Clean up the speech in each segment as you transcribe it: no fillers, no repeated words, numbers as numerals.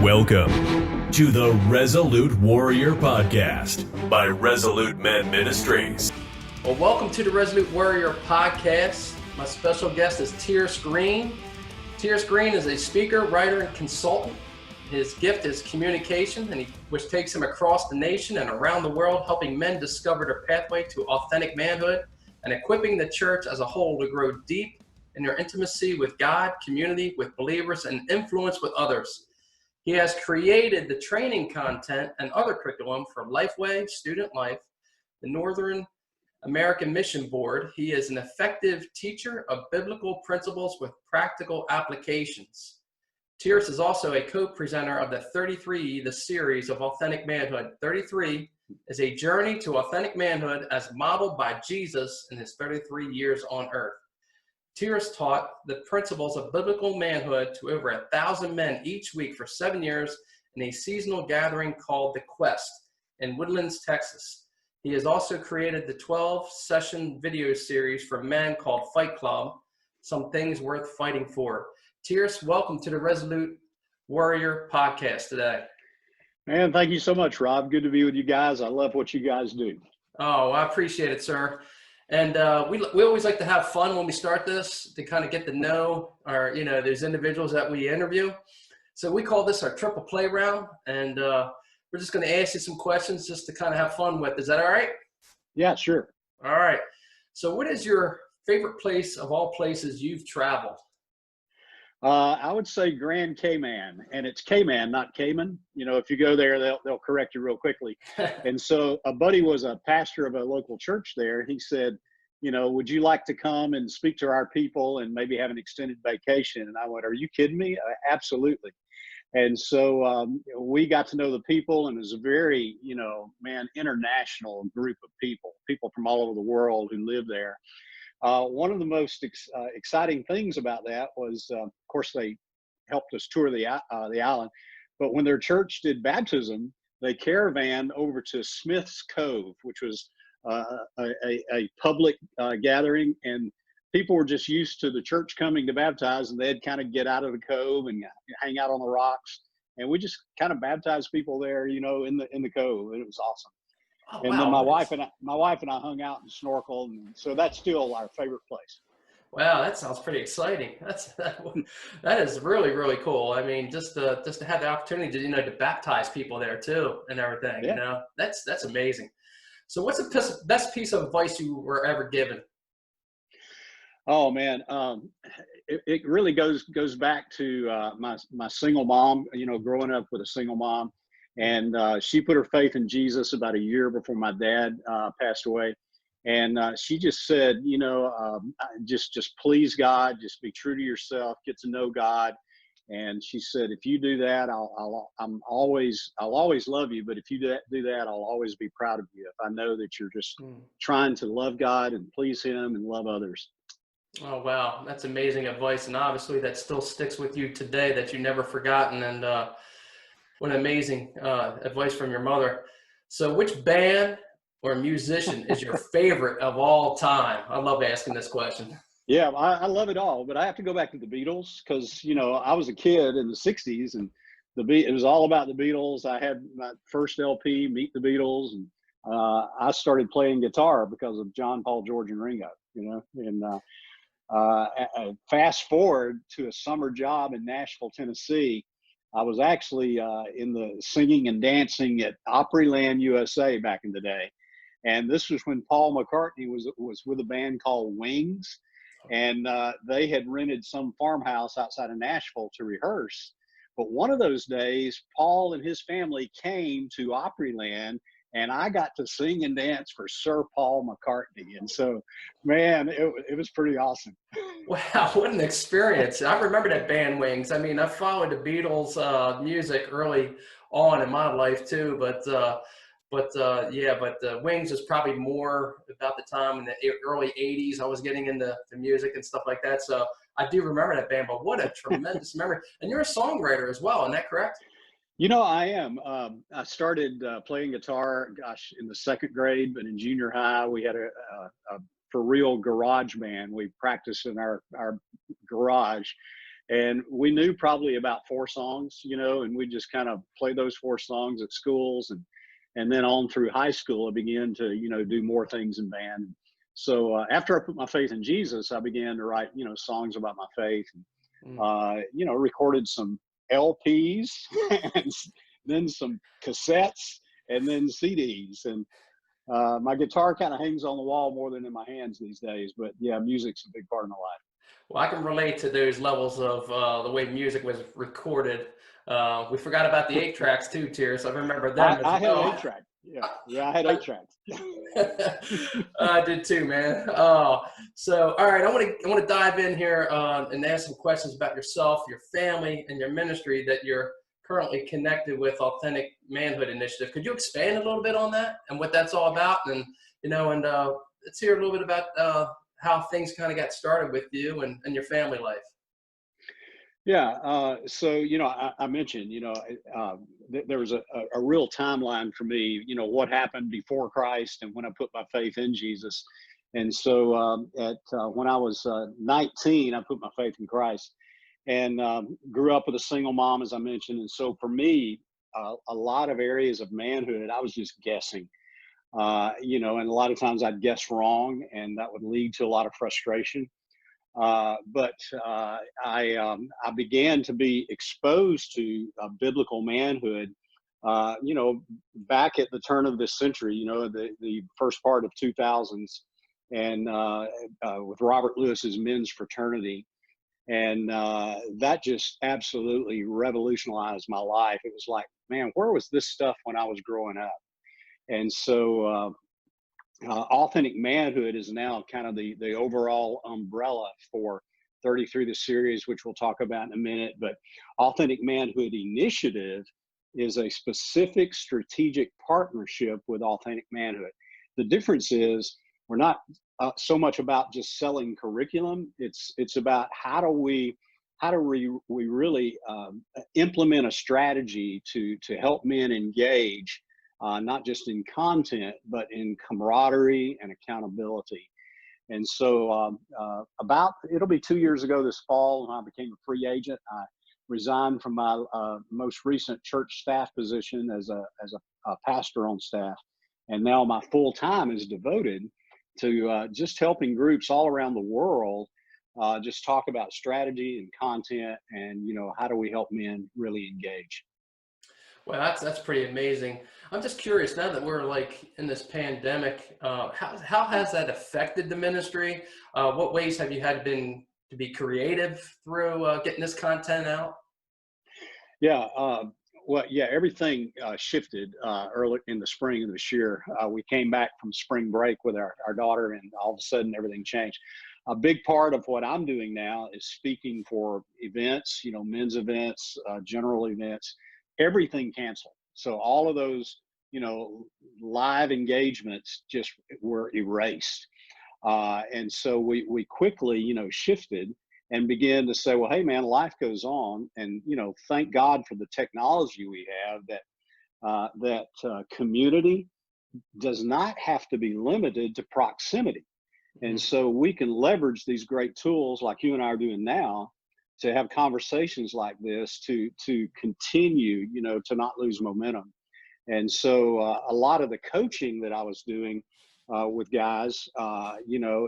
Welcome to the Resolute Warrior Podcast by Resolute Men Ministries. Well, welcome to the Resolute Warrior Podcast. My special guest is Tierce Green. Tierce Green is a speaker, writer, and consultant. His gift is communication, which takes him across the nation and around the world, helping men discover their pathway to authentic manhood and equipping the church as a whole to grow deep in their intimacy with God, community, with believers, and influence with others. He has created the training content and other curriculum for LifeWay, Student Life, the Northern American Mission Board. He is an effective teacher of biblical principles with practical applications. Tierce is also a co-presenter of the 33, the series of Authentic Manhood. 33 is a journey to authentic manhood as modeled by Jesus in his 33 years on earth. Tierce taught the principles of biblical manhood to over 1,000 men each week for 7 years in a seasonal gathering called The Quest in Woodlands, Texas. He has also created the 12-session video series for men called Fight Club, Some Things Worth Fighting For. Tierce, welcome to the Resolute Warrior Podcast today. Man, thank you so much, Rob. Good to be with you guys. I love what you guys do. Oh, I appreciate it, sir. And we always like to have fun when we start this to kind of get to know those individuals that we interview. So we call this our triple play round, and we're just going to ask you some questions just to kind of have fun with. Is that all right? Yeah, sure. All right. So what is your favorite place of all places you've traveled? I would say Grand Cayman, and it's Cayman, not Cayman. You know, if you go there, they'll correct you real quickly. And so a buddy was a pastor of a local church there. He said, you know, would you like to come and speak to our people and maybe have an extended vacation? And I went, are you kidding me? Absolutely. And so we got to know the people, and it was a very, international group of people from all over the world who live there. One of the most exciting things about that was, of course, they helped us tour the island. But when their church did baptism, they caravanned over to Smith's Cove, which was a public gathering, and people were just used to the church coming to baptize, and they'd kind of get out of the cove and hang out on the rocks. And we just kind of baptized people there, in the cove, and it was awesome. Oh, and wow. then my wife and I hung out and snorkeled, and so that's still our favorite place. Wow, that sounds pretty exciting. That is really, really cool. I mean, just to have the opportunity to baptize people there too and everything. Yeah. That's amazing. So, what's the best piece of advice you were ever given? Oh man, it really goes back to my single mom. Growing up with a single mom. And she put her faith in Jesus about a year before my dad passed away. And she just said, just please God, just be true to yourself, get to know God. And she said, if you do that, I'll always love you. But if you do that, I'll always be proud of you. If I know that you're just trying to love God and please Him and love others. Oh, wow. That's amazing advice. And obviously that still sticks with you today, that you never forgotten. And what amazing advice from your mother. So which band or musician is your favorite of all time? I love asking this question. Yeah, I love it all, but I have to go back to the Beatles because, I was a kid in the 60s, and it was all about the Beatles. I had my first LP, Meet the Beatles, and I started playing guitar because of John, Paul, George, and Ringo, and fast forward to a summer job in Nashville, Tennessee. I was actually in the singing and dancing at Opryland, USA back in the day. And this was when Paul McCartney was with a band called Wings. And they had rented some farmhouse outside of Nashville to rehearse. But one of those days, Paul and his family came to Opryland, and I got to sing and dance for Sir Paul McCartney. And so, man, it was pretty awesome. Wow, what an experience. I remember that band Wings. I mean, I followed the Beatles music early on in my life too, but Wings was probably more about the time in the early 80s. I was getting into the music and stuff like that. So I do remember that band, but what a tremendous memory. And you're a songwriter as well, isn't that correct? I am. I started playing guitar, in the second grade, but in junior high, we had a for real garage band. We practiced in our garage. And we knew probably about 4 songs, and we just kind of play those 4 songs at schools, and then on through high school, I began to, do more things in band. So after I put my faith in Jesus, I began to write, songs about my faith, and, recorded some LPs and then some cassettes and then CDs. And my guitar kind of hangs on the wall more than in my hands these days. But yeah, music's a big part of my life. Well, I can relate to those levels of the way music was recorded. We forgot about the 8 tracks too, Tierce. I remember them I as had well. 8 track. Yeah, I had 8 tracks. I did too, man. Oh, so all right, I want to dive in here and ask some questions about yourself, your family, and your ministry that you're currently connected with Authentic Manhood Initiative. Could you expand a little bit on that and what that's all about? And let's hear a little bit about how things kind of got started with you and your family life. Yeah. So, I mentioned, there was a real timeline for me, what happened before Christ and when I put my faith in Jesus. And so when I was 19, I put my faith in Christ and grew up with a single mom, as I mentioned. And so for me, a lot of areas of manhood, I was just guessing, and a lot of times I'd guess wrong, and that would lead to a lot of frustration. But I began to be exposed to biblical manhood, back at the turn of this century, the first part of 2000s, and with Robert Lewis's men's fraternity. And that just absolutely revolutionized my life. It was like, man, where was this stuff when I was growing up? And so Authentic Manhood is now kind of the overall umbrella for 33, the series, which we'll talk about in a minute. But Authentic Manhood Initiative is a specific strategic partnership with Authentic Manhood. The difference is we're not so much about just selling curriculum. It's about how do we really implement a strategy to help men engage, not just in content, but in camaraderie and accountability. And so it'll be 2 years ago this fall when I became a free agent. I resigned from my most recent church staff position as a pastor on staff. And now my full time is devoted to just helping groups all around the world just talk about strategy and content and, how do we help men really engage. Well, that's pretty amazing. I'm just curious now that we're like in this pandemic, how has that affected the ministry? What ways have you had to be creative through getting this content out? Yeah, everything shifted early in the spring of this year. We came back from spring break with our daughter, and all of a sudden everything changed. A big part of what I'm doing now is speaking for events, men's events, general events. Everything canceled. So all of those, live engagements just were erased. And so we quickly, shifted and began to say, well, hey man, life goes on. And, thank God for the technology we have that community does not have to be limited to proximity. And so we can leverage these great tools like you and I are doing now to have conversations like this to continue, to not lose momentum. And so a lot of the coaching that I was doing with guys,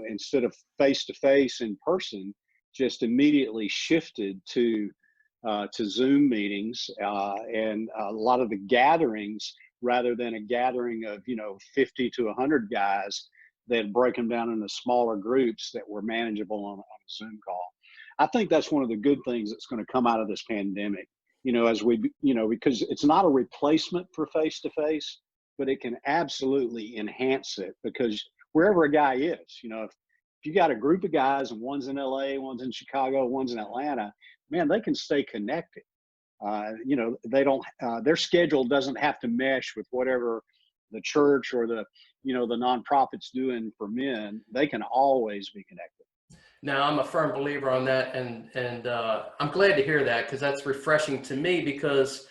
instead of face-to-face in person, just immediately shifted to Zoom meetings and a lot of the gatherings, rather than a gathering of, 50 to 100 guys, that break them down into smaller groups that were manageable on a Zoom call. I think that's one of the good things that's going to come out of this pandemic, as we, because it's not a replacement for face-to-face, but it can absolutely enhance it, because wherever a guy is, if you got a group of guys and one's in LA, one's in Chicago, one's in Atlanta, man, they can stay connected. They don't, their schedule doesn't have to mesh with whatever the church or the nonprofit's doing for men. They can always be connected. Now, I'm a firm believer on that, and I'm glad to hear that, because that's refreshing to me, because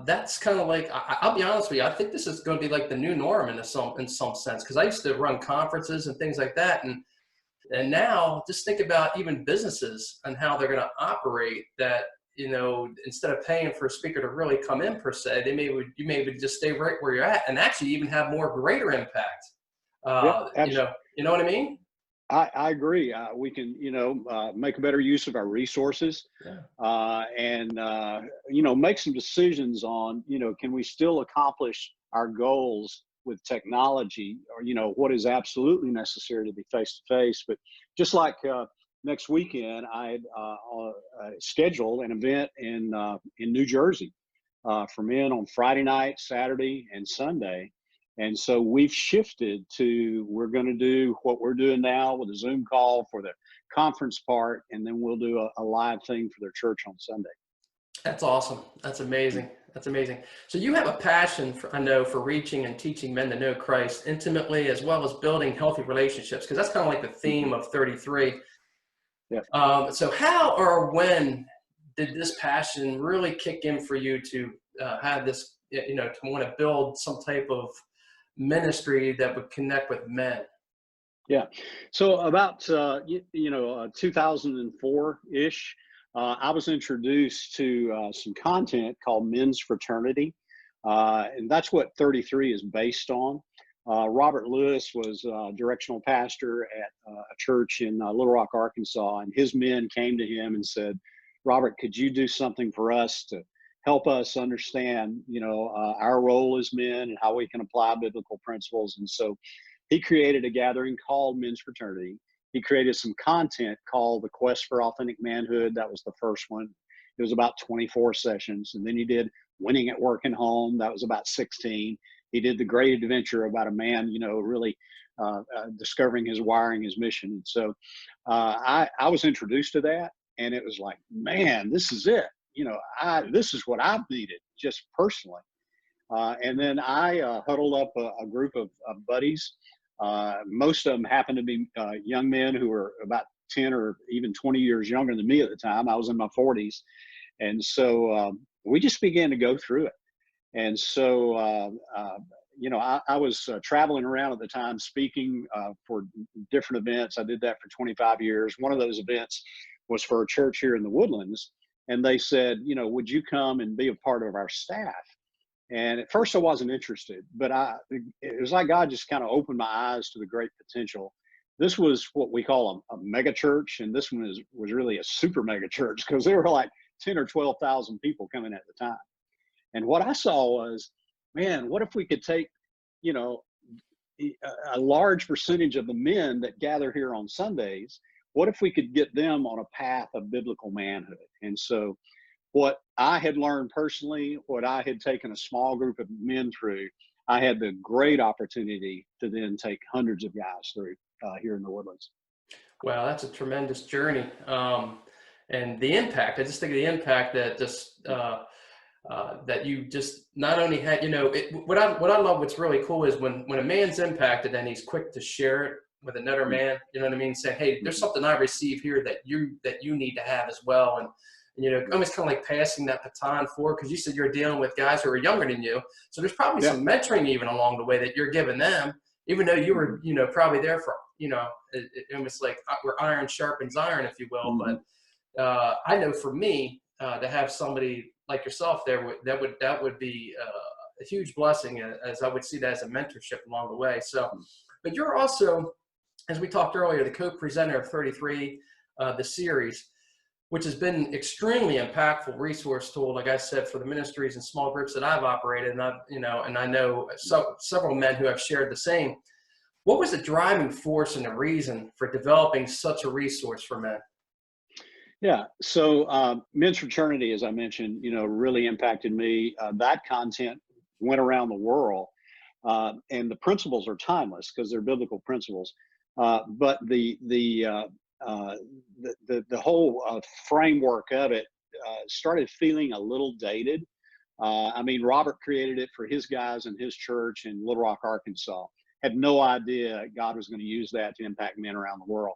that's kind of like, I'll be honest with you, I think this is going to be like the new norm in some sense, because I used to run conferences and things like that, and And now just think about even businesses and how they're going to operate that, instead of paying for a speaker to really come in per se, you may just stay right where you're at and actually even have more greater impact. Yeah, You know what I mean? I agree. We can, make a better use of our resources, and make some decisions on, can we still accomplish our goals with technology, or what is absolutely necessary to be face to face. But just like next weekend, I had scheduled an event in New Jersey for men on Friday night, Saturday, and Sunday. And so we've shifted to, we're going to do what we're doing now with a Zoom call for the conference part, and then we'll do a live thing for their church on Sunday. That's awesome. That's amazing. That's amazing. So you have a passion, I know, for reaching and teaching men to know Christ intimately, as well as building healthy relationships, because that's kind of like the theme of 33. Yeah. So how or when did this passion really kick in for you to have this, to want to build some type of ministry that would connect with men? Yeah. So about 2004-ish, I was introduced to some content called Men's Fraternity, and that's what 33 is based on. Robert Lewis was directional pastor at a church in Little Rock, Arkansas, and his men came to him and said, "Robert, could you do something for us to help us understand, our role as men and how we can apply biblical principles?" And so he created a gathering called Men's Fraternity. He created some content called The Quest for Authentic Manhood. That was the first one. It was about 24 sessions. And then he did Winning at Work and Home. That was about 16. He did The Great Adventure, about a man, really discovering his wiring, his mission. And so I was introduced to that, and it was like, man, this is it. This is what I've needed just personally. And then I huddled up a group of buddies. Most of them happened to be young men who were about 10 or even 20 years younger than me at the time. I was in my 40s. And so we just began to go through it. And so, I was traveling around at the time speaking for different events. I did that for 25 years. One of those events was for a church here in the Woodlands. And they said, would you come and be a part of our staff? And at first I wasn't interested, but it was like God just kind of opened my eyes to the great potential. This was what we call a mega church, and this one was really a super mega church, because there were like 10 or 12,000 people coming at the time. And what I saw was, man, what if we could take, a large percentage of the men that gather here on Sundays, what if we could get them on a path of biblical manhood? And so what I had learned personally, what I had taken a small group of men through, I had the great opportunity to then take hundreds of guys through here in the Woodlands. Wow, that's a tremendous journey. And the impact, I just think of the impact that just, that you just not only had, what I love, what's really cool is when a man's impacted and he's quick to share it with another man, you know what I mean? Saying, hey, there's something I receive here that you need to have as well. And almost kind of like passing that baton forward, because you said you're dealing with guys who are younger than you. So there's probably some mentoring even along the way that you're giving them, even though you were, probably there for, almost like where iron sharpens iron, if you will. Mm-hmm. But I know for me, to have somebody like yourself there, that would be a huge blessing, as I would see that as a mentorship along the way. So, but you're also, as we talked earlier, the co-presenter of 33, the series, which has been extremely impactful resource tool, like I said, for the ministries and small groups that I've operated, and I know several men who have shared the same. What was the driving force and the reason for developing such a resource for men? Yeah, so Men's Fraternity, as I mentioned, really impacted me. That content went around the world, and the principles are timeless because they're biblical principles. But the whole framework of it started feeling a little dated. Robert created it for his guys in his church in Little Rock, Arkansas. Had no idea God was going to use that to impact men around the world.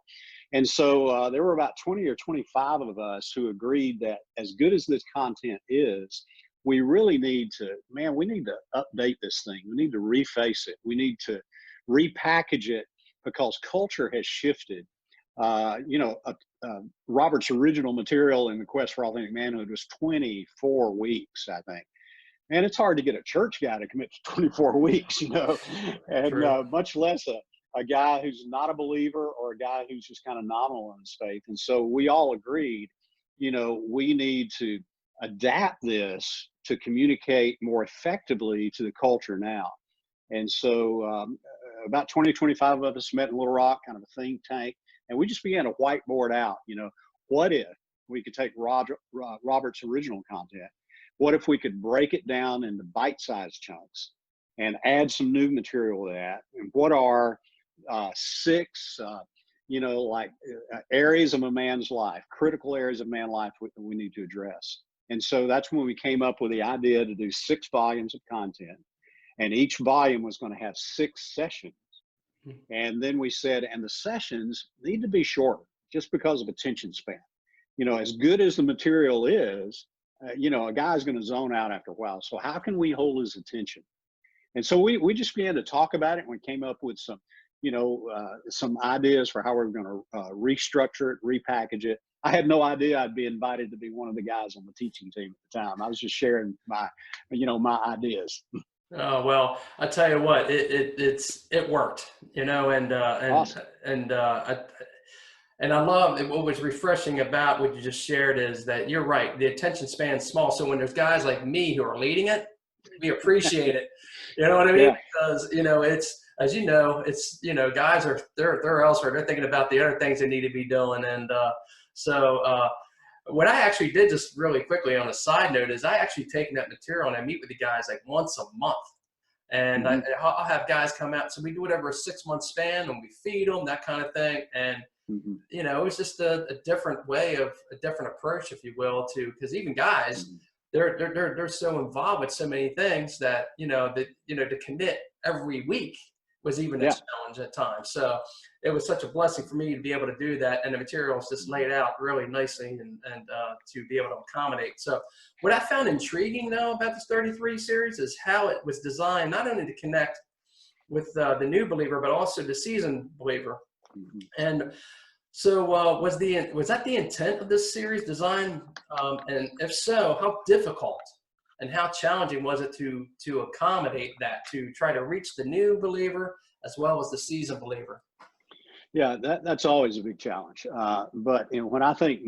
And so there were about 20 or 25 of us who agreed that as good as this content is, we really need to update this thing. We need to reface it. We need to repackage it, because culture has shifted. Robert's original material in the Quest for Authentic Manhood was 24 weeks, I think. And it's hard to get a church guy to commit to 24 weeks, and much less a guy who's not a believer or a guy who's just kind of nominal in his faith. And so we all agreed, we need to adapt this to communicate more effectively to the culture now. And so about 25 of us met in Little Rock, kind of a think tank, and we just began to whiteboard out, what if we could take Robert's original content? What if we could break it down into bite-sized chunks and add some new material to that? And what are 6, areas of a man's life, critical areas of man's life we need to address? And so that's when we came up with the idea to do 6 volumes of content. And each volume was going to have 6 sessions. And then we said, and the sessions need to be short just because of attention span. As good as the material is, a guy's going to zone out after a while. So how can we hold his attention? And so we just began to talk about it, and we came up with some, some ideas for how we were going to restructure it, repackage it. I had no idea I'd be invited to be one of the guys on the teaching team at the time. I was just sharing my ideas. Oh, well, I tell you what, it worked, Awesome. And I love it. What was refreshing about what you just shared is that you're right. The attention span's small. So when there's guys like me who are leading it, we appreciate it. You know what I mean? Yeah. Because, it's, as guys they're elsewhere. They're thinking about the other things they need to be doing. And so what I actually did, just really quickly on a side note, is I actually taken that material and I meet with the guys like once a month. And I'll have guys come out. So we do whatever a 6-month span, and we feed them, that kind of thing. And it was just a different way of a different approach, if you will, because even guys, they're so involved with so many things that, to commit every week was even a challenge at times. So it was such a blessing for me to be able to do that. And the material is just laid out really nicely and to be able to accommodate. So what I found intriguing though about this 33 series is how it was designed, not only to connect with the new believer, but also the seasoned believer. And so was that the intent of this series design? And if so, how difficult and how challenging was it to accommodate that, to try to reach the new believer as well as the seasoned believer? Yeah, that's always a big challenge. But when I think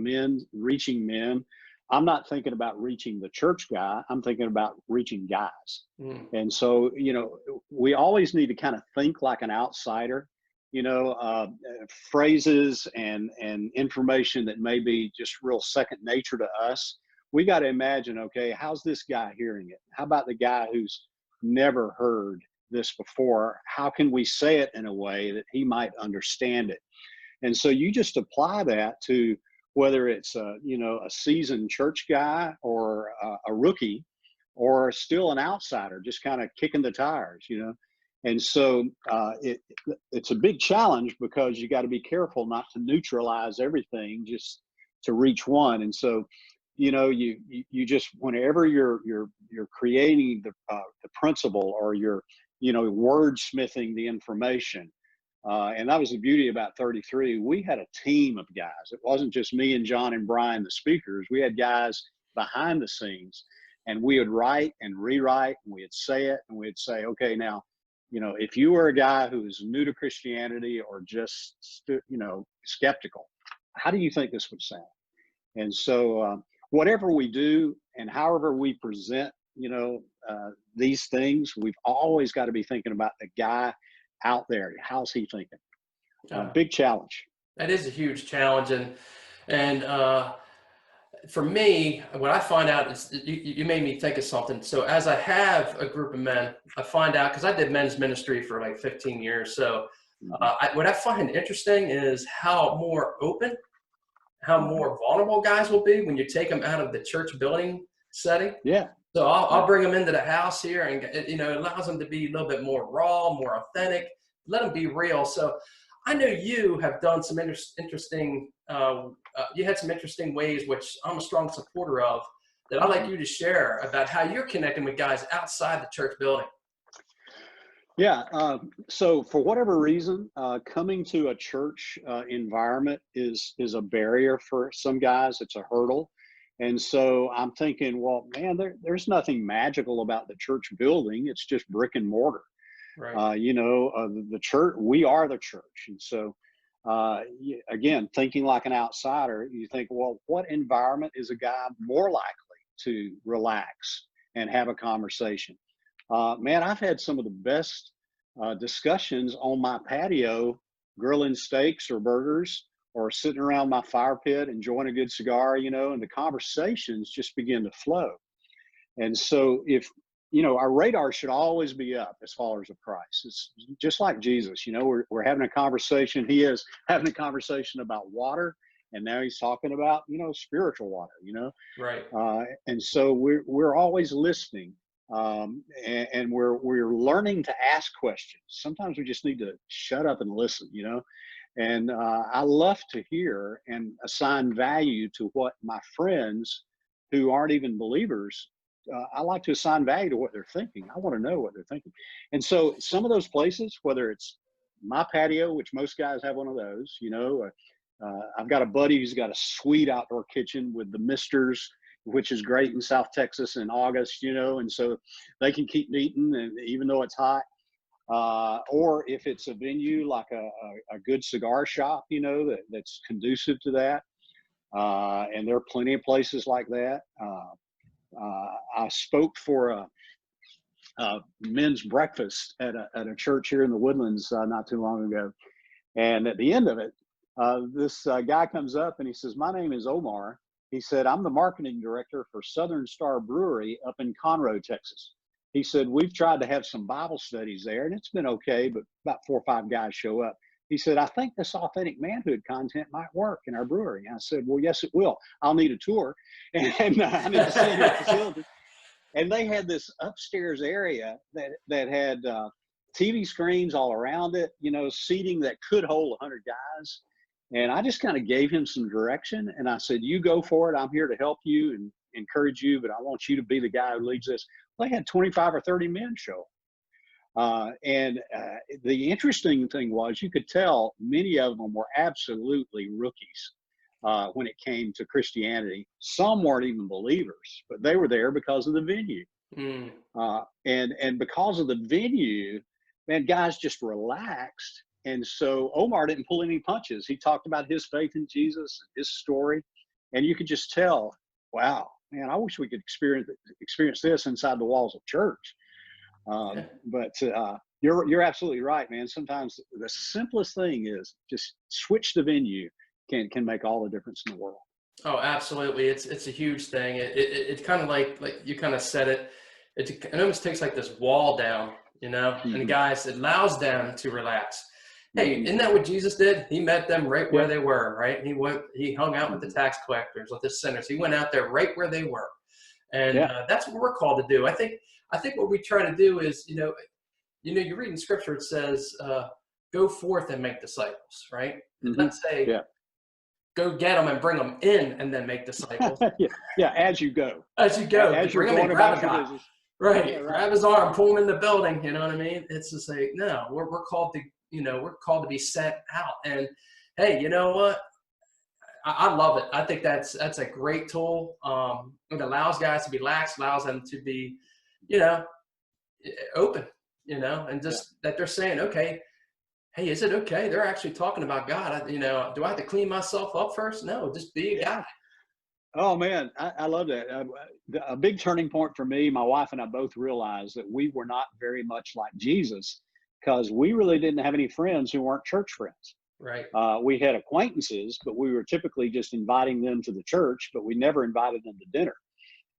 reaching men, I'm not thinking about reaching the church guy. I'm thinking about reaching guys. And so, we always need to kind of think like an outsider. Phrases and information that may be just real second nature to us. We got to imagine, okay, how's this guy hearing it? How about the guy who's never heard this before? How can we say it in a way that he might understand it? And so you just apply that to whether it's a seasoned church guy or a rookie or still an outsider, just kind of kicking the tires, And so it's a big challenge because you got to be careful not to neutralize everything just to reach one. And so, you just, whenever you're creating the principle or you're, wordsmithing the information, and that was the beauty about 33. We had a team of guys. It wasn't just me and John and Brian, the speakers. We had guys behind the scenes, and we would write and rewrite, and we'd say it, and we'd say, okay, now, if you were a guy who is new to Christianity or just, skeptical, how do you think this would sound? And so whatever we do and however we present, these things, we've always got to be thinking about the guy out there. How's he thinking? Big challenge. That is a huge challenge. And for me, what I find out is you made me think of something. So as I have a group of men, I find out, because I did men's ministry for like 15 years. So what I find interesting is how more open, how more vulnerable guys will be when you take them out of the church building setting. Yeah. So I'll bring them into the house here, and it allows them to be a little bit more raw, more authentic, let them be real. So I know you have done some interesting, you had some interesting ways, which I'm a strong supporter of, that I'd like you to share about how you're connecting with guys outside the church building. Yeah. So for whatever reason, coming to a church environment is a barrier for some guys. It's a hurdle. And so I'm thinking, well, man, there's nothing magical about the church building. It's just brick and mortar. Right. The church, we are the church. And so, again, thinking like an outsider, you think, well, what environment is a guy more likely to relax and have a conversation? Man, I've had some of the best discussions on my patio, grilling steaks or burgers, or sitting around my fire pit enjoying a good cigar, and the conversations just begin to flow. And so our radar should always be up as followers of Christ. It's just like Jesus, we're having a conversation. He is having a conversation about water, and now he's talking about, spiritual water, Right. And so we're always listening. And we're learning to ask questions. Sometimes we just need to shut up and listen, and I love to hear and assign value to what my friends who aren't even believers, I like to assign value to what they're thinking. I want to know what they're thinking. And so some of those places, whether it's my patio, which most guys have one of those, I've got a buddy who's got a sweet outdoor kitchen with the misters, which is great in South Texas in August, and so they can keep eating, and even though it's hot. Or if it's a venue like a good cigar shop, that's conducive to that. And there are plenty of places like that. I spoke for a men's breakfast at a church here in the Woodlands not too long ago. And at the end of it, this guy comes up and he says, "My name is Omar." He said, "I'm the marketing director for Southern Star Brewery up in Conroe, Texas." He said, "We've tried to have some Bible studies there, and it's been okay, but about 4 or 5 guys show up." He said, "I think this Authentic Manhood content might work in our brewery." And I said, "Well, yes, it will. I'll need a tour, and I need to see your facility." And they had this upstairs area that had TV screens all around it, seating that could hold 100 guys. And I just kind of gave him some direction, and I said, "You go for it. I'm here to help you and encourage you, but I want you to be the guy who leads this." They had 25 or 30 men show. And the interesting thing was, you could tell many of them were absolutely rookies when it came to Christianity. Some weren't even believers, but they were there because of the venue. Mm. And because of the venue, man, guys just relaxed. And so Omar didn't pull any punches. He talked about his faith in Jesus, his story, and you could just tell, wow, man, I wish we could experience this inside the walls of church. But you're absolutely right, man. Sometimes the simplest thing is just switch the venue can make all the difference in the world. Oh, absolutely. It's a huge thing. It kind of like you kind of said it. It almost takes like this wall down, Mm-hmm. and guys, it allows them to relax. Hey, isn't that what Jesus did? He met them right where they were, right? He hung out with the tax collectors, with the sinners. He went out there right where they were. And that's what we're called to do. I think what we try to do is, you read in scripture, it says, go forth and make disciples, right? Mm-hmm. Let's say, go get them and bring them in and then make disciples. As you go. As you go. As you're bring going them and grab about a your guy. business. Right. Yeah, right. Grab his arm, pull him in the building. You know what I mean? It's just like, no, we're called to, we're called to be sent out. And hey, you know what? I love it. I think that's a great tool. It allows guys to be lax, allows them to be, open, and just that they're saying, okay, hey, is it okay? They're actually talking about God. Do I have to clean myself up first? No, just be a guy. Oh man, I love that. A big turning point for me, my wife and I both realized that we were not very much like Jesus, because we really didn't have any friends who weren't church friends. Right. We had acquaintances, but we were typically just inviting them to the church, but we never invited them to dinner.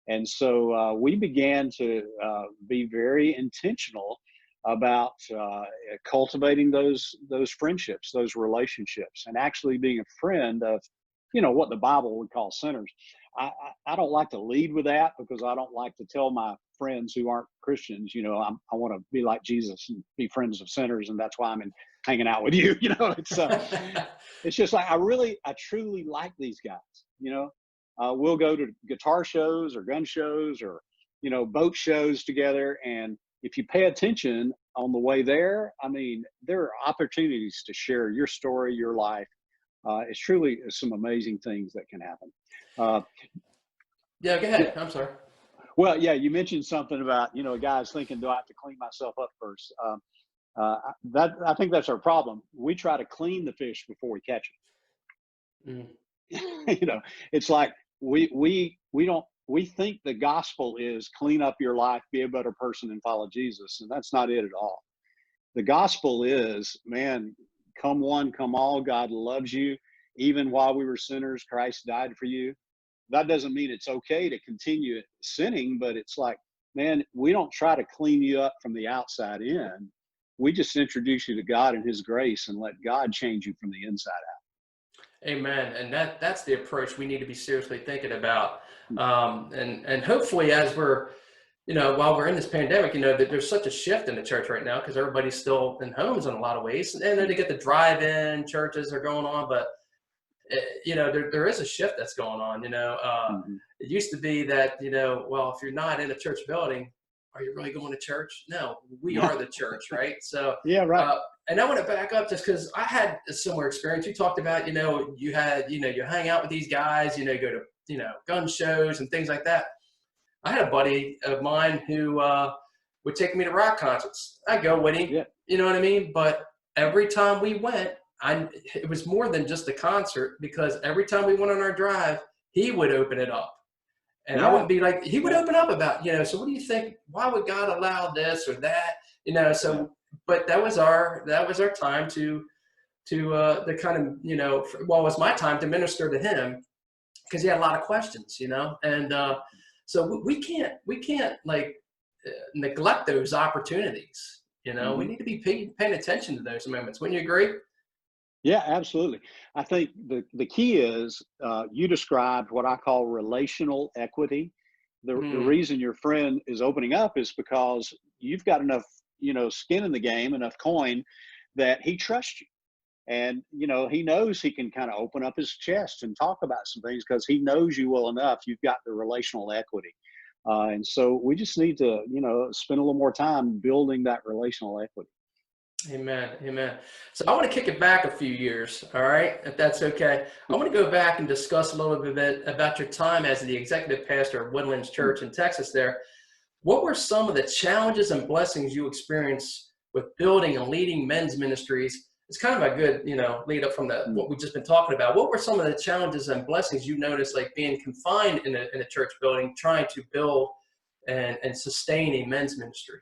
And so we began to be very intentional about cultivating those friendships, those relationships, and actually being a friend of, what the Bible would call sinners. I don't like to lead with that, because I don't like to tell my friends who aren't Christians, I want to be like Jesus and be friends of sinners, and that's why I'm hanging out with you. It's just like I truly like these guys. We'll go to guitar shows or gun shows or boat shows together, and if you pay attention on the way there, I mean, there are opportunities to share your story, your life. It's truly some amazing things that can happen. Uh, Yeah, go yeah, ahead. I'm sorry. well, yeah, you mentioned something about, guys thinking, do I have to clean myself up first? That I think that's our problem. We try to clean the fish before we catch Mm. them. It's like we think the gospel is clean up your life, be a better person, and follow Jesus, and that's not it at all. The gospel is, man, come one, come all. God loves you, even while we were sinners. Christ died for you. That doesn't mean it's okay to continue sinning, but it's like, man, we don't try to clean you up from the outside in. We just introduce you to God and his grace and let God change you from the inside Amen. And that's the approach we need to be seriously thinking about. out. And hopefully, as we're, while we're in this pandemic, that there's such a shift in the church right now because everybody's still in homes in a lot of ways. And then to get the drive-in churches are going on, but there is a shift that's going on. Mm-hmm. It used to be that, well, if you're not in a church building, are you really going to church? No, we are the church, right? So, Yeah, right. and I want to back up just because I had a similar experience. You talked about, you had, you hang out with these guys, go to, gun shows and things like that. I had a buddy of mine who would take me to rock concerts. I'd go with him, Yeah. you know what I mean? But every time we went, it was more than just a concert because every time we went on our drive, he would open it up. And I Yeah. wouldn't be like, he would open up about, so what do you think? Why would God allow this or that? But that was our time to kind of, it was my time to minister to him because he had a lot of questions, and so we can't like neglect those opportunities. Mm-hmm. We need to be paying attention to those moments. Wouldn't you agree? Yeah, absolutely. I think the key is you described what I call relational equity. The reason your friend is opening up is because you've got enough, skin in the game, enough coin that he trusts you. And, he knows he can kind of open up his chest and talk about some things because he knows you well enough. You've got the relational equity. And so we just need to, spend a little more time building that relational equity. Amen. Amen. So I want to kick it back a few years. All right. If that's okay. I want to go back and discuss a little bit about your time as the executive pastor of Woodlands Church in Texas there. What were some of the challenges and blessings you experienced with building and leading men's ministries? It's kind of a good, lead up from what we've just been talking about. What were some of the challenges and blessings you noticed, like being confined in a church building, trying to build and sustain a men's ministry?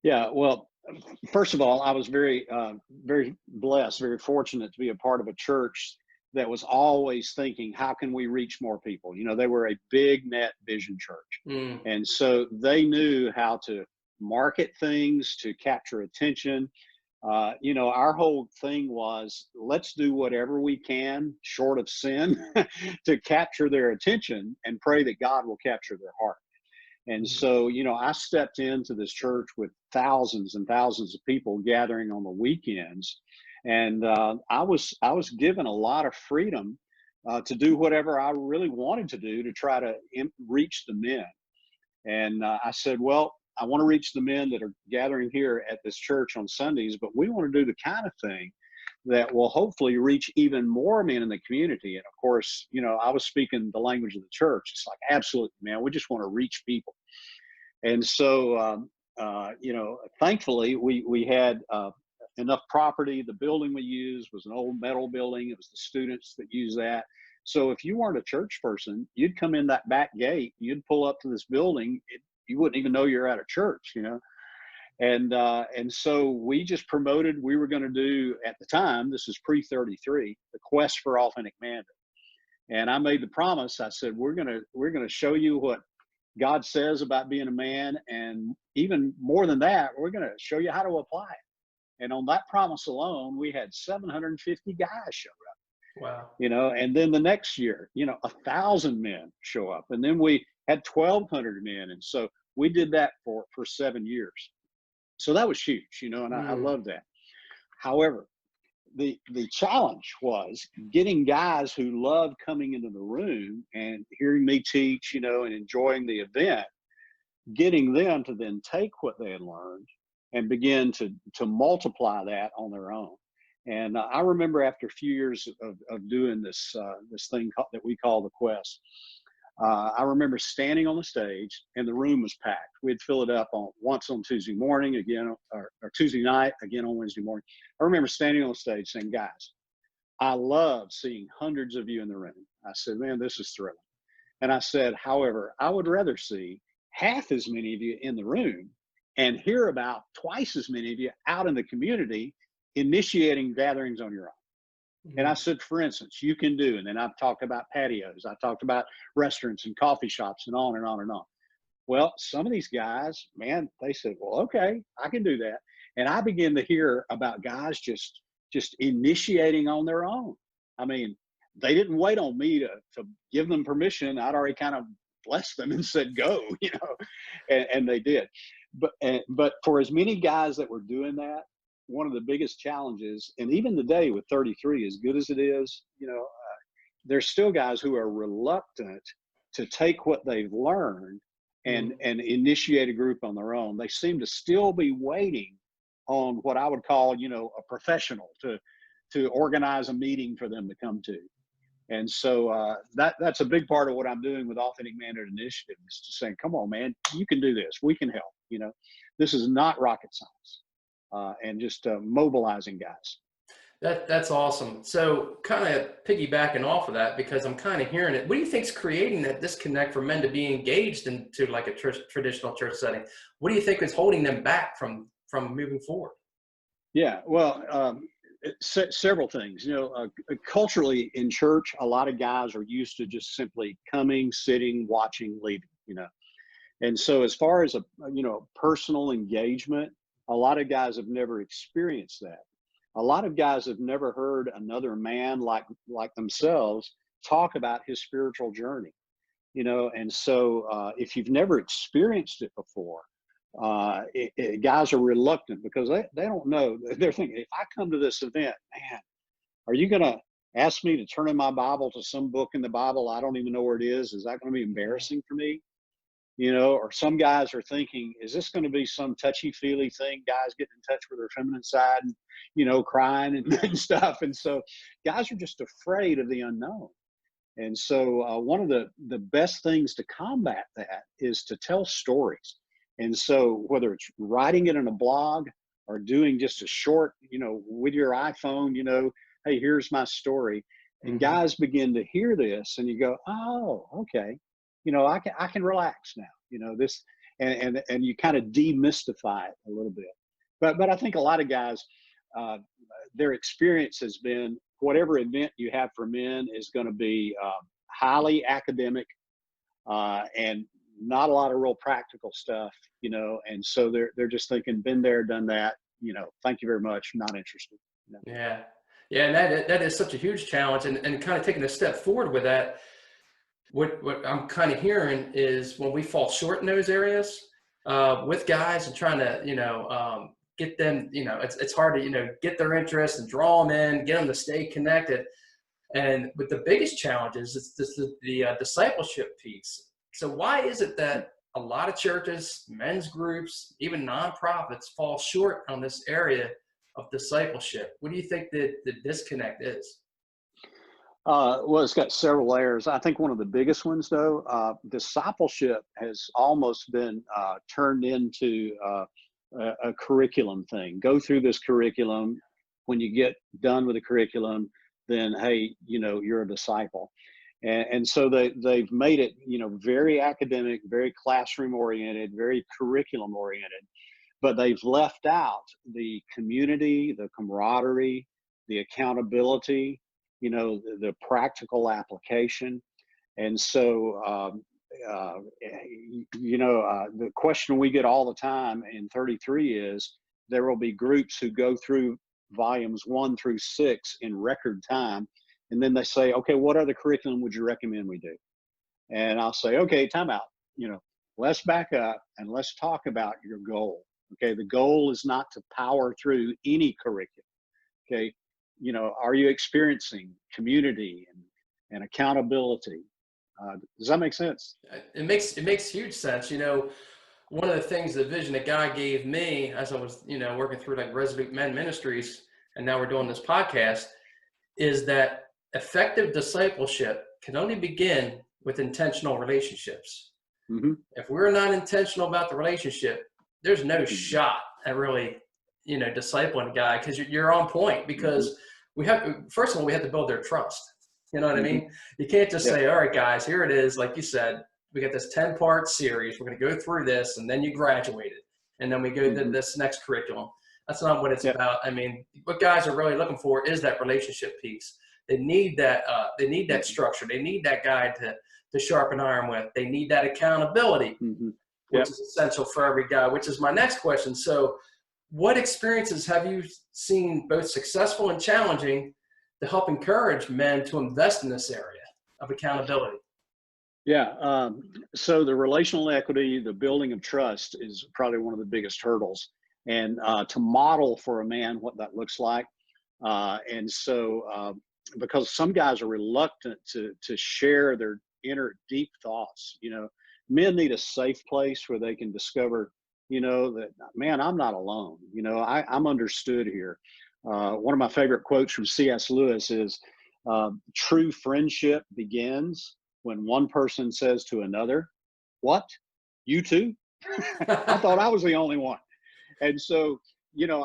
Yeah, well, first of all, I was very, very blessed, very fortunate to be a part of a church that was always thinking, how can we reach more people? They were a big net vision church. And so they knew how to market things, to capture attention. Our whole thing was, let's do whatever we can, short of sin, to capture their attention and pray that God will capture their heart. And so, I stepped into this church with thousands and thousands of people gathering on the weekends. And I was given a lot of freedom to do whatever I really wanted to do to try to reach the men. And I said, well, I want to reach the men that are gathering here at this church on Sundays, but we want to do the kind of thing that will hopefully reach even more men in the community. And of course, I was speaking the language of the church. It's like, absolutely, man, we just want to reach people. And so, thankfully we had enough property. The building we used was an old metal building. It was the students that used that. So if you weren't a church person, you'd come in that back gate, you'd pull up to this building. You wouldn't even know you're at a church, And so we just promoted, we were going to do, at the time, this is pre-33, the quest for authentic manhood. And I made the promise, I said, we're going to show you what God says about being a man. And even more than that, we're going to show you how to apply it. And on that promise alone, we had 750 guys show up. Wow. And then the next year, 1,000 men show up. And then we had 1,200 men. And so we did that for 7 years. So that was huge, and I love that. However, the challenge was getting guys who loved coming into the room and hearing me teach, and enjoying the event getting them to then take what they had learned and begin to multiply that on their own. And I remember after a few years of doing this thing that we call the Quest, I remember standing on the stage and the room was packed. We'd fill it up once on Tuesday morning, again, or Tuesday night, again on Wednesday morning. I remember standing on the stage saying, guys, I love seeing hundreds of you in the room. I said, man, this is thrilling. And I said, however, I would rather see half as many of you in the room and hear about twice as many of you out in the community initiating gatherings on your own. Mm-hmm. And I said, for instance, you can do, and then I've talked about patios, I talked about restaurants and coffee shops and on and on and on. Well, some of these guys, man, they said, well, okay, I can do that. And I began to hear about guys just initiating on their own. I mean, they didn't wait on me to give them permission. I'd already kind of blessed them and said, go, and they did. But for as many guys that were doing that, one of the biggest challenges, and even today with 33, as good as it is, there's still guys who are reluctant to take what they've learned and initiate a group on their own. They seem to still be waiting on what I would call, a professional to organize a meeting for them to come to. And so that's a big part of what I'm doing with Authentic Manhood Initiative, is to say, come on, man, you can do this. We can help. This is not rocket science, and just mobilizing guys. That's awesome. So kind of piggybacking off of that, because I'm kind of hearing it. What do you think is creating that disconnect for men to be engaged into like a traditional church setting? What do you think is holding them back from moving forward? Yeah, well, several things. Culturally in church, a lot of guys are used to just simply coming, sitting, watching, leaving. And so as far as a personal engagement, a lot of guys have never experienced that. A lot of guys have never heard another man like themselves talk about his spiritual journey. And so if you've never experienced it before, guys are reluctant because they don't know. They're thinking, if I come to this event, man, are you going to ask me to turn in my Bible to some book in the Bible I don't even know where it is? Is that going to be embarrassing for me? Or some guys are thinking, is this going to be some touchy-feely thing, guys getting in touch with their feminine side and, crying and stuff. And so guys are just afraid of the unknown. And so one of the best things to combat that is to tell stories. And so whether it's writing it in a blog or doing just a short, with your iPhone, hey, here's my story. And guys begin to hear this and you go, oh, okay. I can relax now, this, and you kind of demystify it a little bit. But I think a lot of guys, their experience has been whatever event you have for men is going to be highly academic and not a lot of real practical stuff, and so they're just thinking, been there, done that, thank you very much, not interested. Yeah. And that is such a huge challenge, and kind of taking a step forward with that. What I'm kind of hearing is when we fall short in those areas with guys and trying to, get them, it's hard to, get their interest and draw them in, get them to stay connected. And with the biggest challenges, it's just the discipleship piece. So why is it that a lot of churches, men's groups, even nonprofits fall short on this area of discipleship? What do you think the disconnect is? Well, it's got several layers. I think one of the biggest ones, though, discipleship has almost been turned into a curriculum thing. Go through this curriculum. When you get done with the curriculum, then, hey, you're a disciple. And so they've made it, very academic, very classroom oriented, very curriculum oriented, but they've left out the community, the camaraderie, the accountability, the practical application. And so, the question we get all the time in 33 is, there will be groups who go through volumes 1 through 6 in record time. And then they say, okay, what other curriculum would you recommend we do? And I'll say, okay, time out. Let's back up and let's talk about your goal. Okay. The goal is not to power through any curriculum. Okay. Are you experiencing community and accountability? Does that make sense? It makes huge sense. one of the things, the vision that God gave me as I was, working through like Resolute Men Ministries, and now we're doing this podcast, is that effective discipleship can only begin with intentional relationships. Mm-hmm. If we're not intentional about the relationship, there's no shot at really, discipling a guy, because you're on point, because we have, first of all, we have to build their trust. You know what I mean? You can't just say, all right, guys, here it is. Like you said, we got this 10-part series. We're going to go through this, and then you graduated, and then we go to this next curriculum. That's not what it's about. I mean, what guys are really looking for is that relationship piece. They need that. They need that structure. They need that guy to sharpen iron with. They need that accountability, which is essential for every guy, which is my next question. So what experiences have you seen, both successful and challenging, to help encourage men to invest in this area of accountability? Yeah. So the relational equity, the building of trust is probably one of the biggest hurdles, and to model for a man what that looks like. And so because some guys are reluctant to share their inner deep thoughts, men need a safe place where they can discover, that, man, I'm not alone. I'm understood here. One of my favorite quotes from C.S. Lewis is, true friendship begins when one person says to another, "What? You too?" I thought I was the only one. And so,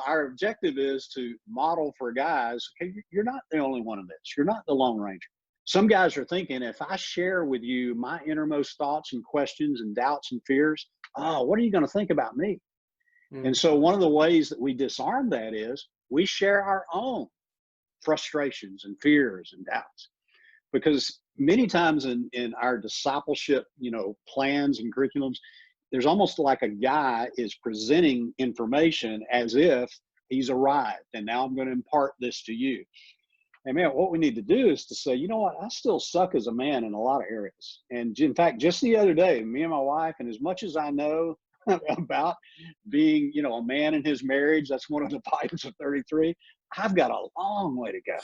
our objective is to model for guys, okay, you're not the only one of this. You're not the Lone Ranger. Some guys are thinking, if I share with you my innermost thoughts and questions and doubts and fears, what are you going to think about me? And so one of the ways that we disarm that is we share our own frustrations and fears and doubts. Because many times in our discipleship, plans and curriculums, there's almost like a guy is presenting information as if he's arrived, and now I'm going to impart this to you. And man, what we need to do is to say, you know what, I still suck as a man in a lot of areas. And in fact, just the other day, me and my wife, and as much as I know about being, a man in his marriage, that's one of the Bidens of 33, I've got a long way to go.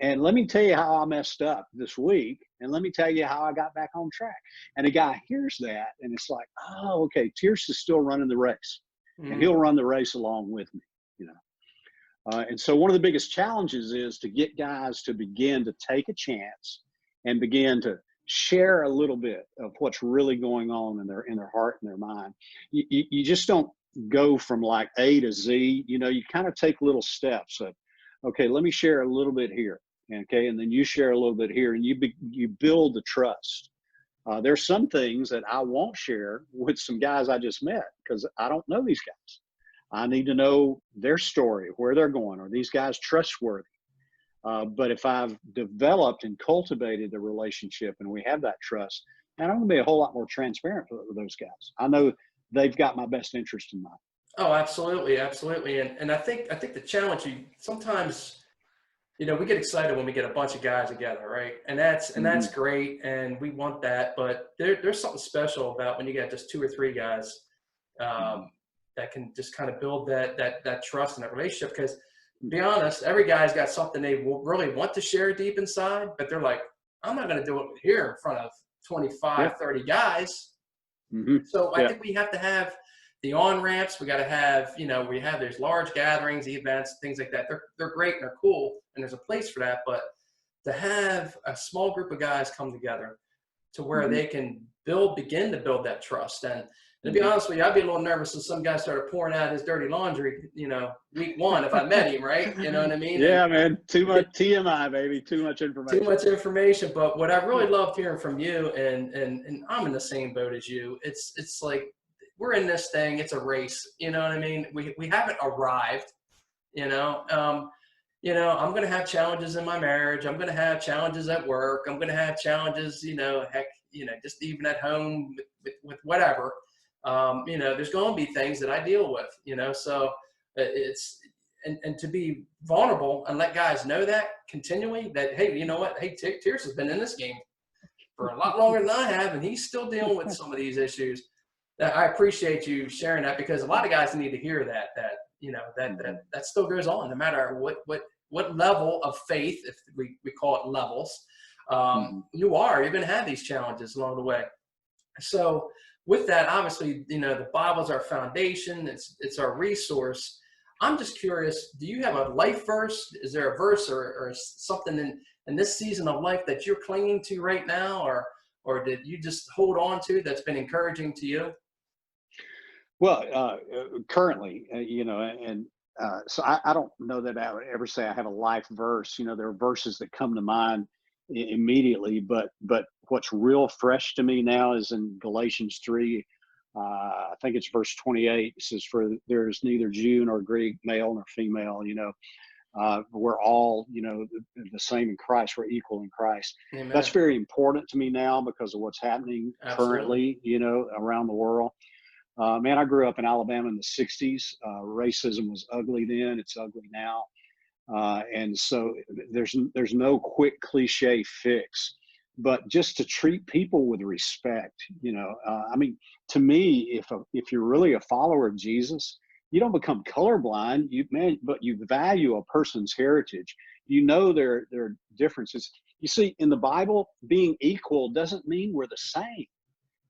And let me tell you how I messed up this week. And let me tell you how I got back on track. And a guy hears that, and it's like, oh, okay, Tierce is still running the race. And he'll run the race along with me, And so one of the biggest challenges is to get guys to begin to take a chance and begin to share a little bit of what's really going on in their heart and their mind. You just don't go from like A to Z. You kind of take little steps of, okay, let me share a little bit here. Okay. And then you share a little bit here, and you build the trust. There's some things that I won't share with some guys I just met because I don't know these guys. I need to know their story, where they're going. Are these guys trustworthy? But if I've developed and cultivated the relationship and we have that trust, then I'm going to be a whole lot more transparent with those guys. I know they've got my best interest in mind. Oh, absolutely. Absolutely. And I think the challenge, sometimes, we get excited when we get a bunch of guys together, right? And that's great. And we want that, but there's something special about when you got just 2 or 3 guys, that can just kind of build that trust and that relationship. Because to be honest, every guy's got something they really want to share deep inside, but they're like, I'm not going to do it here in front of 25, 30 guys. So I think we have to have the on-ramps. We got to have, we have those large gatherings, events, things like that. They're great and they're cool, and there's a place for that. But to have a small group of guys come together to where they can begin to build that trust. And to be honest with you, I'd be a little nervous if some guy started pouring out his dirty laundry, week 1 if I met him, right? You know what I mean? Yeah, man. Too much TMI, baby. Too much information. Too much information. But what I really loved hearing from you, and I'm in the same boat as you, it's like we're in this thing. It's a race. You know what I mean? We haven't arrived, I'm going to have challenges in my marriage. I'm going to have challenges at work. I'm going to have challenges, just even at home with whatever. There's going to be things that I deal with, so it's, and to be vulnerable and let guys know that continually that, hey, you know what? Hey, Tierce has been in this game for a lot longer than I have, and he's still dealing with some of these issues. That I appreciate you sharing that, because a lot of guys need to hear that still goes on no matter what level of faith, if we call it levels, you're going to have these challenges along the way. So with that, obviously, the Bible's our foundation. It's our resource. I'm just curious, do you have a life verse? Is there a verse or something in this season of life that you're clinging to right now, or did you just hold on to that's been encouraging to you? Well, currently, so I don't know that I would ever say I have a life verse. There are verses that come to mind immediately, but what's real fresh to me now is in Galatians 3. I think it's verse 28. It says, "For there is neither Jew nor Greek, male nor female. We're all, the same in Christ. We're equal in Christ." That's Amen. very important to me now because of what's happening Absolutely. currently, around the world. Man, I grew up in Alabama in the 60s. Racism was ugly then. It's ugly now. And so there's no quick cliche fix, but just to treat people with respect. I mean, to me, if you're really a follower of Jesus, you don't become colorblind, but you value a person's heritage. Their differences. You see, in the Bible, being equal doesn't mean we're the same,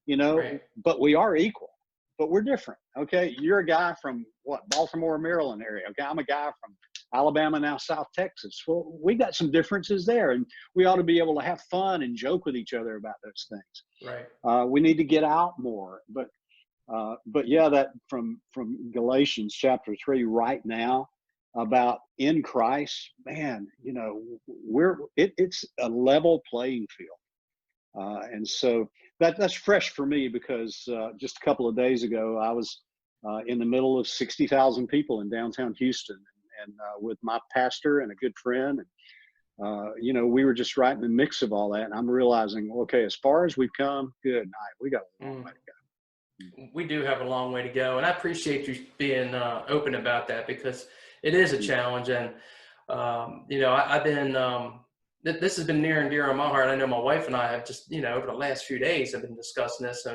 Right. but we are equal, but we're different. Okay. You're a guy from what, Baltimore, Maryland area. Okay. I'm a guy from Alabama, now South Texas. Well, we got some differences there, and we ought to be able to have fun and joke with each other about those things. Right. We need to get out more, but yeah, that from Galatians chapter 3 right now about in Christ, man, it's a level playing field. And so that's fresh for me because just a couple of days ago, I was in the middle of 60,000 people in downtown Houston, and with my pastor and a good friend. And, we were just right in the mix of all that. And I'm realizing, okay, as far as we've come, good night. We got a long way to go. We do have a long way to go, and I appreciate you being open about that because it is a challenge. And I've been this has been near and dear on my heart. I know my wife and I have just over the last few days have been discussing this,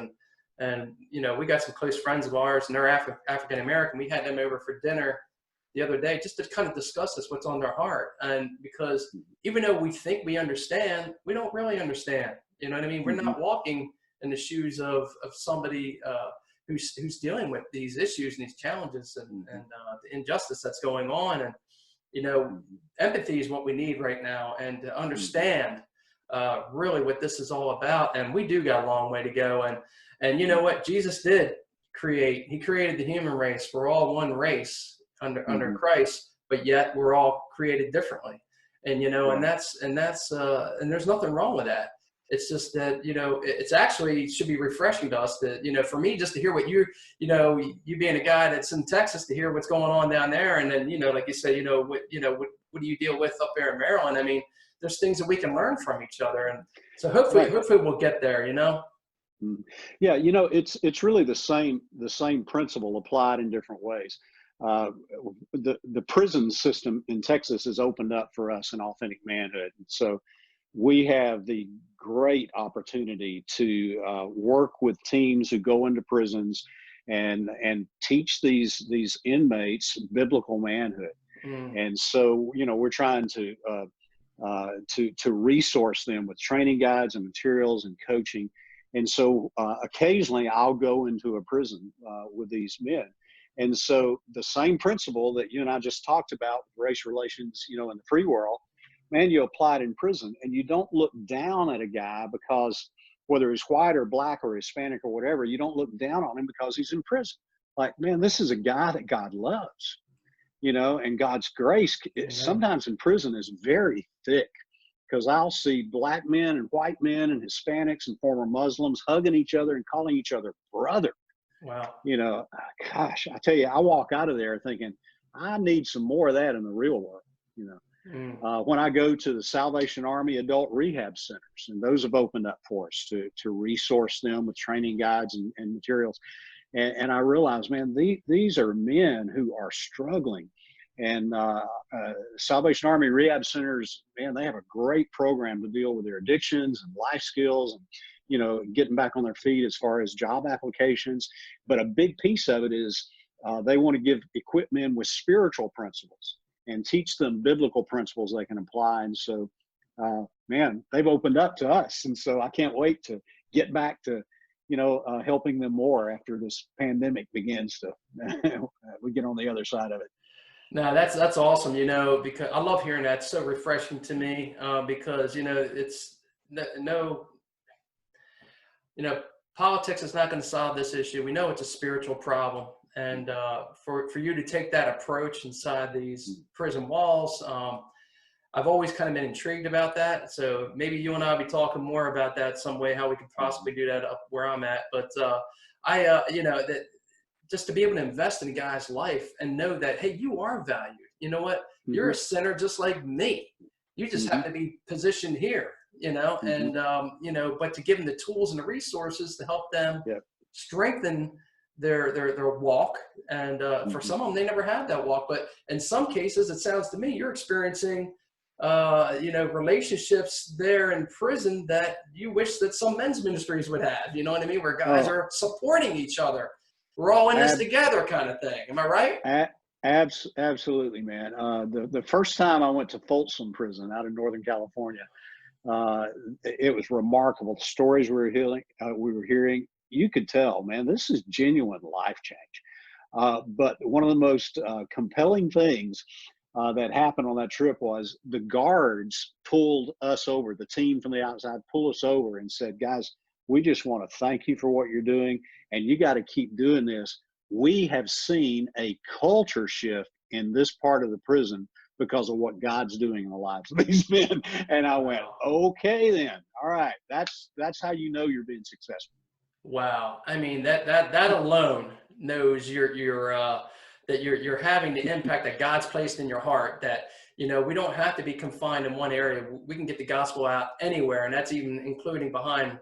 and we got some close friends of ours, and they're African American. We had them over for dinner the other day just to kind of discuss this, what's on their heart. And because even though we think we understand, we don't really understand. You know what I mean? We're Mm-hmm. not walking in the shoes of somebody who's dealing with these issues and these challenges and the injustice that's going on. And, empathy is what we need right now, and to understand really what this is all about. And we do got a long way to go. And you know what? Jesus did he created the human race. We're all one race under Christ, but yet we're all created differently. And, and there's nothing wrong with that. It's just that, it's actually should be refreshing to us that, for me, just to hear what you being a guy that's in Texas, to hear what's going on down there. And then, like you say, what do you deal with up there in Maryland? I mean, there's things that we can learn from each other. And so hopefully we'll get there, Yeah. It's really the same principle applied in different ways. The prison system in Texas has opened up for us in Authentic Manhood. And so we have the great opportunity to work with teams who go into prisons and teach these inmates biblical manhood. And so, we're trying to resource them with training guides and materials and coaching. And so occasionally I'll go into a prison with these men. And so the same principle that you and I just talked about, race relations, in the free world, man, you apply it in prison, and you don't look down at a guy because whether he's white or black or Hispanic or whatever, you don't look down on him because he's in prison. Like, man, this is a guy that God loves, and God's grace sometimes in prison is very thick, because I'll see black men and white men and Hispanics and former Muslims hugging each other and calling each other brother. Wow. Gosh, I tell you, I walk out of there thinking, I need some more of that in the real world. When I go to the Salvation Army adult rehab centers, and those have opened up for us to resource them with training guides and materials. And I realize, man, these are men who are struggling. And Salvation Army rehab centers, man, they have a great program to deal with their addictions and life skills and, getting back on their feet as far as job applications. But a big piece of it is they want to equip men with spiritual principles and teach them biblical principles they can apply. And so, man, they've opened up to us. And so I can't wait to get back to helping them more after this pandemic begins to, we get on the other side of it. No, that's awesome. Because I love hearing that. It's so refreshing to me, because it's no, politics is not going to solve this issue. We know it's a spiritual problem, and for you to take that approach inside these prison walls, I've always kind of been intrigued about that. So maybe you and I will be talking more about that some way, how we could possibly do that up where I'm at. But that just to be able to invest in a guy's life and know that, hey, you are valued. You know what? You're a sinner just like me. You just happen to be positioned here, and, but to give them the tools and the resources to help them strengthen their walk. And for some of them, they never had that walk. But in some cases, it sounds to me, you're experiencing relationships there in prison that you wish that some men's ministries would have, you know what I mean? Where guys are supporting each other. We're all in this together kind of thing. Am I right? Absolutely, man. The first time I went to Folsom Prison out in Northern California, it was remarkable. The stories we were hearing, you could tell, man, this is genuine life change. But one of the most compelling things that happened on that trip was the guards pulled us over, the team from the outside pulled us over and said, guys, we just want to thank you for what you're doing, and you got to keep doing this. We have seen a culture shift in this part of the prison because of what God's doing in the lives of these men. And I went, okay, then. All right. That's how you know you're being successful. Wow. I mean, that alone knows that you're having the impact that God's placed in your heart, that, we don't have to be confined in one area. We can get the gospel out anywhere. And that's even including behind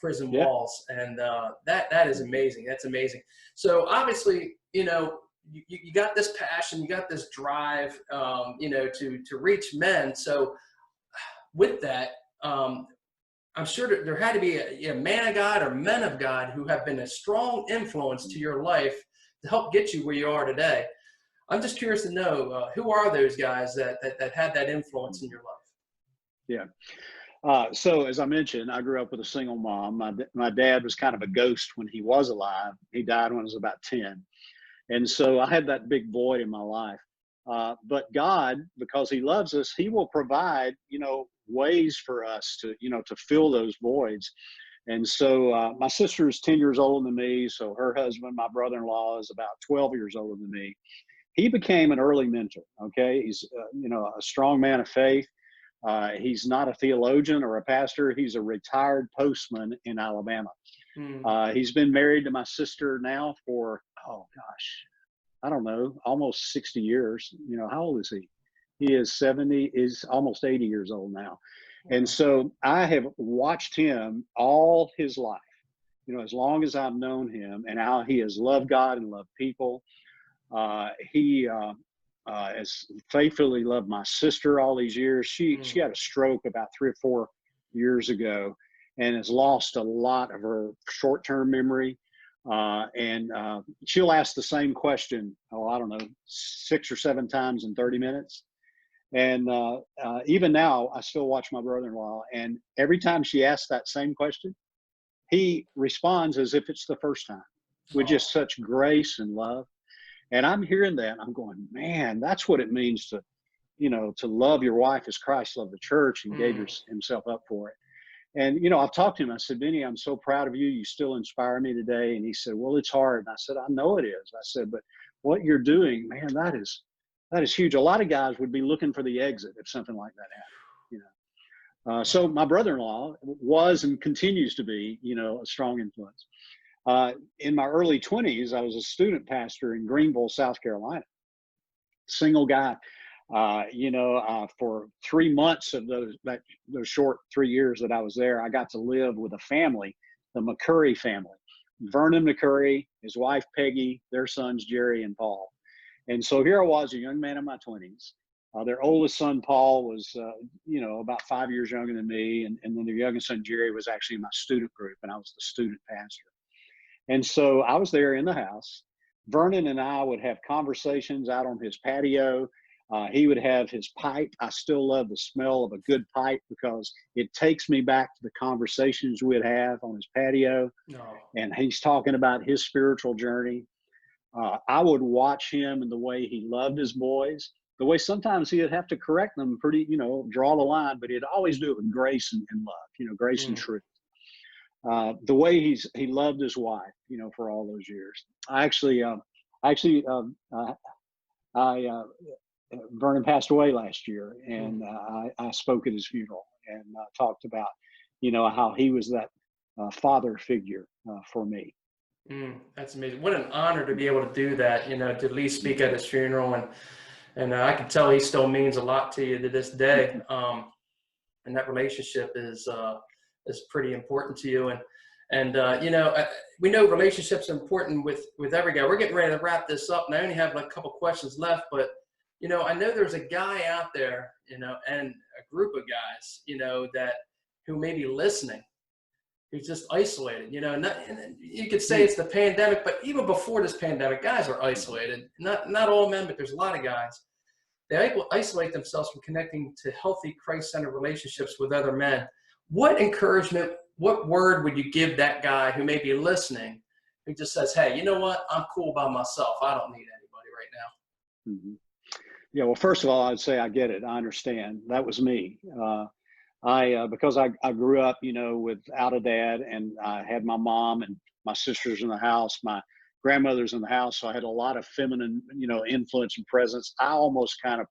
prison walls. And that is amazing. That's amazing. So obviously, you got this passion, you got this drive, to reach men. So with that, I'm sure that there had to be a man of God or men of God who have been a strong influence to your life to help get you where you are today. I'm just curious to know, who are those guys that had that influence in your life? Yeah. So as I mentioned, I grew up with a single mom. My dad was kind of a ghost when he was alive. He died when I was about 10. And so I had that big void in my life. But God, because he loves us, he will provide, ways for us to fill those voids. And so my sister is 10 years older than me. So her husband, my brother-in-law, is about 12 years older than me. He became an early mentor. Okay. He's, a strong man of faith. He's not a theologian or a pastor. He's a retired postman in Alabama. He's been married to my sister now for, I don't know, almost 60 years. How old is he? He is almost 80 years old now. And so I have watched him all his life, as long as I've known him, and how he has loved God and loved people. He has faithfully loved my sister all these years. She had a stroke about 3 or 4 years ago and has lost a lot of her short-term memory. And she'll ask the same question, 6 or 7 times in 30 minutes. And even now, I still watch my brother-in-law, and every time she asks that same question, he responds as if it's the first time, with just such grace and love. And I'm hearing that, and I'm going, man, that's what it means to love your wife as Christ loved the church and gave himself up for it. And, I've talked to him. I said, Benny, I'm so proud of you. You still inspire me today. And he said, well, it's hard. And I said, I know it is. I said, but what you're doing, man, that is huge. A lot of guys would be looking for the exit if something like that happened, So my brother-in-law was and continues to be, a strong influence. In my early 20s, I was a student pastor in Greenville, South Carolina. Single guy. For 3 months of those short 3 years that I was there, I got to live with a family, the McCurry family. Vernon McCurry, his wife Peggy, their sons Jerry and Paul. And so here I was, a young man in my 20s. Their oldest son Paul was, about 5 years younger than me, and then their youngest son Jerry was actually in my student group, and I was the student pastor. And so I was there in the house. Vernon and I would have conversations out on his patio. He would have his pipe. I still love the smell of a good pipe because it takes me back to the conversations we'd have on his patio. No. And he's talking about his spiritual journey. I would watch him and the way he loved his boys, the way sometimes he'd have to correct them pretty, draw the line, but he'd always do it with grace and love, grace and truth. The way he loved his wife, for all those years. Vernon passed away last year, and I spoke at his funeral and talked about, how he was that father figure for me. That's amazing. What an honor to be able to do that, to at least speak at his funeral. And I can tell he still means a lot to you to this day. And that relationship is pretty important to you. And we know relationships are important with every guy. We're getting ready to wrap this up, and I only have a couple questions left, but I know there's a guy out there, and a group of guys, who may be listening, who's just isolated, and you could say it's the pandemic, but even before this pandemic, guys are isolated. Not all men, but there's a lot of guys. They isolate themselves from connecting to healthy Christ-centered relationships with other men. What encouragement, what word would you give that guy who may be listening, who just says, hey, you know what? I'm cool by myself. I don't need anybody right now. Mm-hmm. Yeah, well, first of all, I'd say I get it. I understand. That was me. Because I grew up, without a dad, and I had my mom and my sisters in the house, my grandmother's in the house. So I had a lot of feminine, influence and presence. I almost I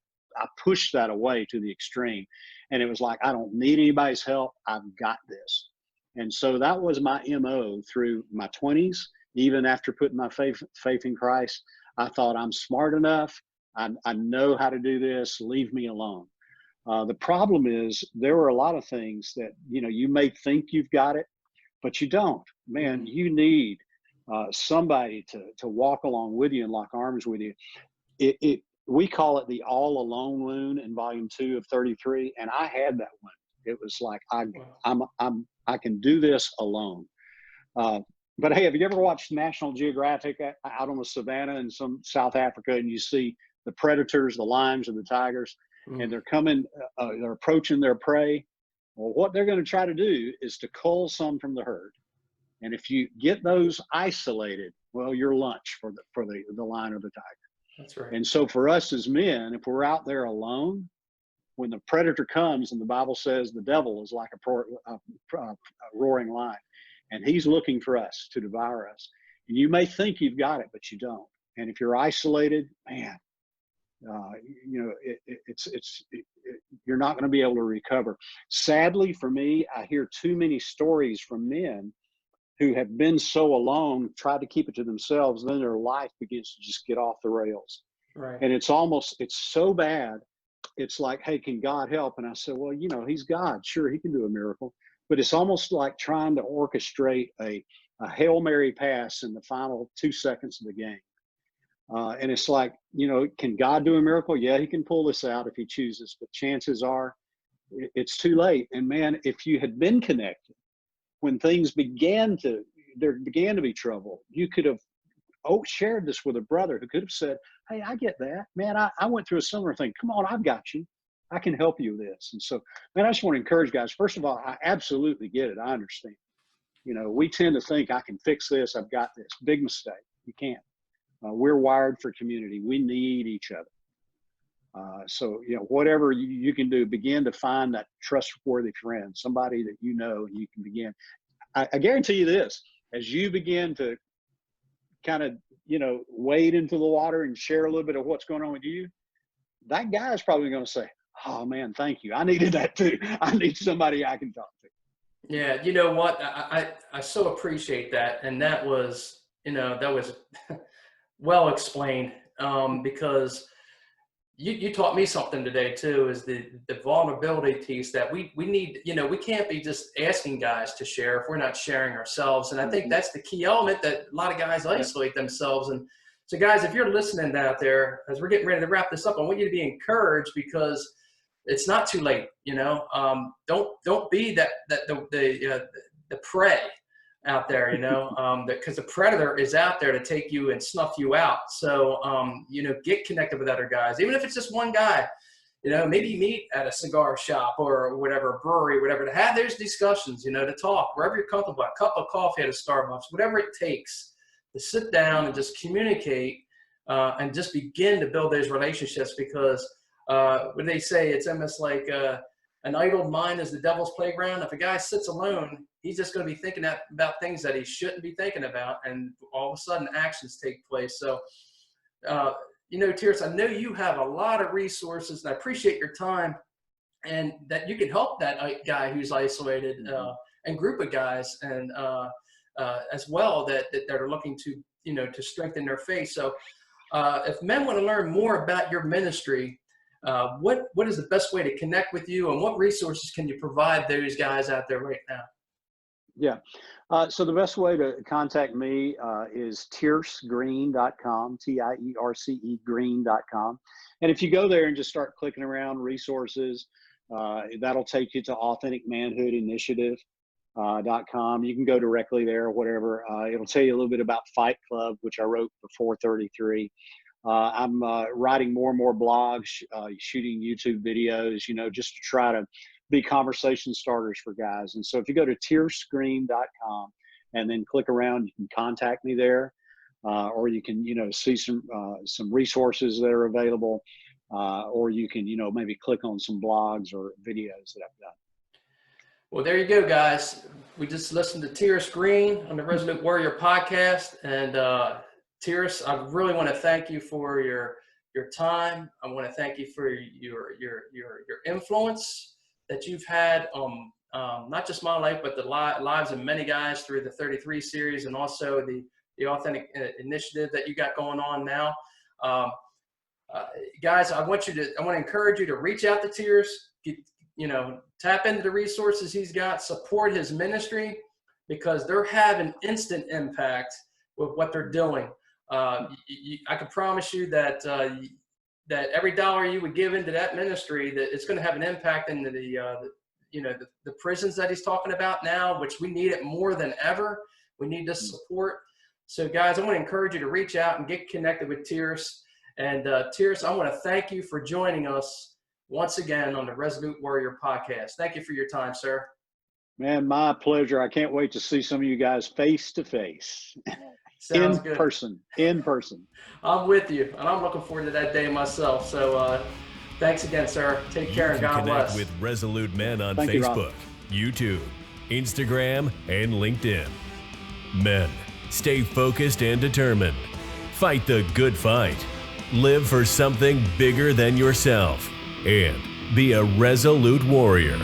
pushed that away to the extreme. And it was like, I don't need anybody's help. I've got this. And so that was my MO through my 20s. Even after putting my faith in Christ, I thought I'm smart enough. I know how to do this. Leave me alone. The problem is there were a lot of things that, you may think you've got it, but you don't. Man, you need somebody to walk along with you and lock arms with you. We call it the all alone wound in volume 2 of 33. And I had that one. It was like, I can do this alone. But hey, have you ever watched National Geographic out on the savannah in some South Africa, and you see the predators, the lions and the tigers, and they're coming, they're approaching their prey? Well, what they're going to try to do is to cull some from the herd. And if you get those isolated, well, you're lunch for the lion or the tiger. That's right. And so for us as men, if we're out there alone, when the predator comes, and the Bible says the devil is like a roaring lion, and he's looking for us to devour us. And you may think you've got it, but you don't. And if you're isolated, man, you're not going to be able to recover. Sadly for me, I hear too many stories from men who have been so alone, tried to keep it to themselves, then their life begins to just get off the rails. Right. And it's so bad. It's like, hey, can God help? And I said, well, he's God. Sure, he can do a miracle. But it's almost like trying to orchestrate a Hail Mary pass in the final 2 seconds of the game. And it's like, can God do a miracle? Yeah, he can pull this out if he chooses, but chances are it's too late. And man, if you had been connected when things began to be trouble, you could have shared this with a brother who could have said, hey, I get that, man. I went through a similar thing. Come on, I've got you. I can help you with this. And so, man, I just want to encourage guys. First of all, I absolutely get it. I understand. We tend to think I can fix this. I've got this. Big mistake. You can't. We're wired for community. We need each other. So, whatever you can do, begin to find that trustworthy friend, somebody that and you can begin. I guarantee you this, as you begin to kind of, wade into the water and share a little bit of what's going on with you, that guy is probably going to say, oh man, thank you. I needed that too. I need somebody I can talk to. Yeah. You know what? I so appreciate that. And that was well explained, because you taught me something today too, is the vulnerability piece that we need. We can't be just asking guys to share if we're not sharing ourselves. And I think that's the key element, that a lot of guys isolate themselves. And so guys, if you're listening out there, as we're getting ready to wrap this up, I want you to be encouraged, because it's not too late. Don't be the prey out there, because the predator is out there to take you and snuff you out. So, get connected with other guys, even if it's just one guy. Maybe meet at a cigar shop or whatever, brewery, whatever, to have those discussions, to talk wherever you're comfortable, a cup of coffee at a Starbucks, whatever it takes to sit down and just communicate and just begin to build those relationships. Because when they say it's almost like an idle mind is the devil's playground. If a guy sits alone, he's just going to be thinking about things that he shouldn't be thinking about. And all of a sudden actions take place. So, Tierce, I know you have a lot of resources, and I appreciate your time and that you can help that guy who's isolated and group of guys and as well that are looking to strengthen their faith. So if men want to learn more about your ministry, what is the best way to connect with you, and what resources can you provide those guys out there right now? Yeah. So the best way to contact me is tiercegreen.com, TIERCE green.com. And if you go there and just start clicking around resources, that'll take you to Authentic Manhood Initiative.com. You can go directly there or whatever. It'll tell you a little bit about Fight Club, which I wrote before 33. I'm writing more and more blogs, shooting YouTube videos, just to try to be conversation starters for guys. And so if you go to tiercegreen.com and then click around, you can contact me there, or you can, see some resources that are available, or you can, maybe click on some blogs or videos that I've done. Well, there you go, guys. We just listened to Tierce Green on the Resolute Warrior podcast. And Tierce, I really want to thank you for your time. I want to thank you for your influence that you've had on not just my life, but the lives of many guys through the 33 series, and also the Authentic Initiative that you got going on now. Guys, I want to encourage you to reach out to Tierce, tap into the resources he's got, support his ministry, because they're having instant impact with what they're doing. I can promise you that that every dollar you would give into that ministry, that it's going to have an impact into the prisons that he's talking about now, which we need it more than ever. We need this support. So guys, I want to encourage you to reach out and get connected with Tierce. And Tierce, I want to thank you for joining us once again on the Resolute Warrior podcast. Thank you for your time, sir. Man, my pleasure. I can't wait to see some of you guys face to face. Sounds good. In person. I'm with you, and I'm looking forward to that day myself. So thanks again, sir. Take care, and God bless. Connect with Resolute Men on Thank you, Facebook, YouTube, Instagram, and LinkedIn. Men, stay focused and determined. Fight the good fight. Live for something bigger than yourself. And be a resolute warrior.